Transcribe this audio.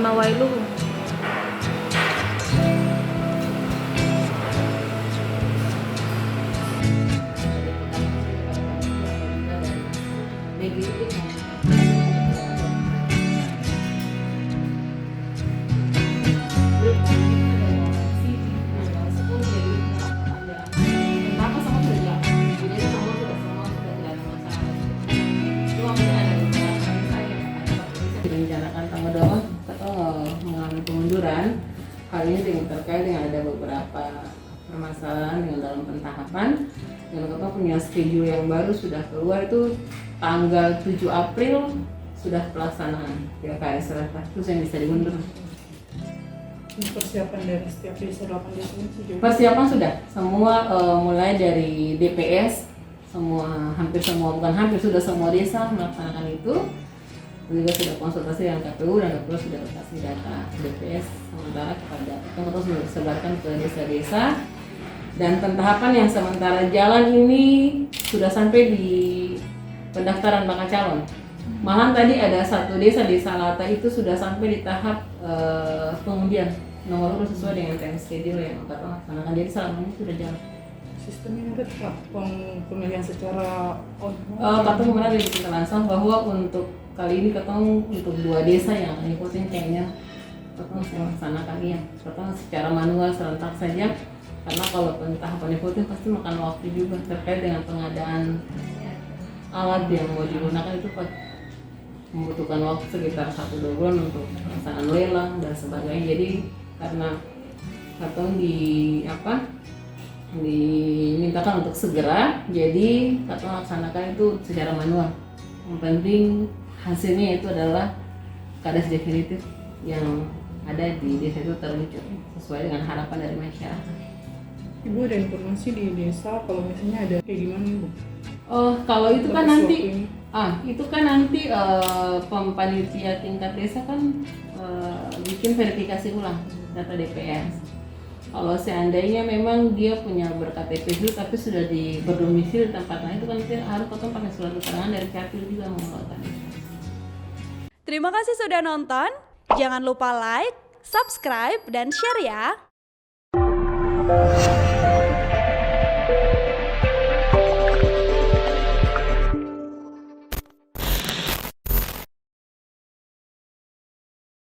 Nawailuhum. Direncanakan tanggal 2 atau mengalami pengunduran. Hal ini terkait dengan ada beberapa permasalahan dengan dalam pentahapan. Dan kita punya schedule yang baru sudah keluar, itu tanggal 7 April sudah pelaksanaan PKS serentak, terus yang bisa diundur. Persiapan dari setiap desa 8 desa itu juga. Persiapan sudah semua, mulai dari DPS, hampir semua, bukan hampir, sudah semua desa melaksanakan itu. Juga sudah konsultasi dengan KPU dan KPU sudah kasih data DPS sementara kepada kita sudah disebarkan ke desa-desa. Dan pentahapan yang sementara jalan ini sudah sampai di pendaftaran bakal calon. Malahan tadi ada satu desa di Salata itu sudah sampai di tahap pengundian nomor urut sesuai dengan time schedule yang kita laksanakan. Jadi selama ini sudah jalan. Sistemnya ada tetap pemilihan secara Ketemu kemarin dari kita langsung bahwa untuk kali ini ketemu untuk 2 desa yang akan ikutin kayaknya ketemu saya laksanakan ketemu secara manual serentak saja, karena kalau tahapan ikutin pasti makan waktu juga terkait dengan pengadaan alat yang mau digunakan, itu membutuhkan waktu sekitar 1-2 bulan untuk pelaksanaan lelang dan sebagainya. Jadi karena ketemu dimintakan untuk segera, jadi kita laksanakan itu secara manual. Yang penting hasilnya itu adalah kades definitif yang ada di desa itu terwujud sesuai dengan harapan dari masyarakat. Ibu ada informasi di desa kalau misalnya ada kayak gimana Ibu? Kalau itu kan nanti panitia tingkat desa kan bikin verifikasi ulang data DPS. Kalau seandainya memang dia punya berKTP dulu tapi sudah berdomisili di tempat lain, itu kan harus potong pakai surat keterangan dari Capil juga mengeluarkan itu. Terima kasih sudah nonton. Jangan lupa like, subscribe, dan share ya.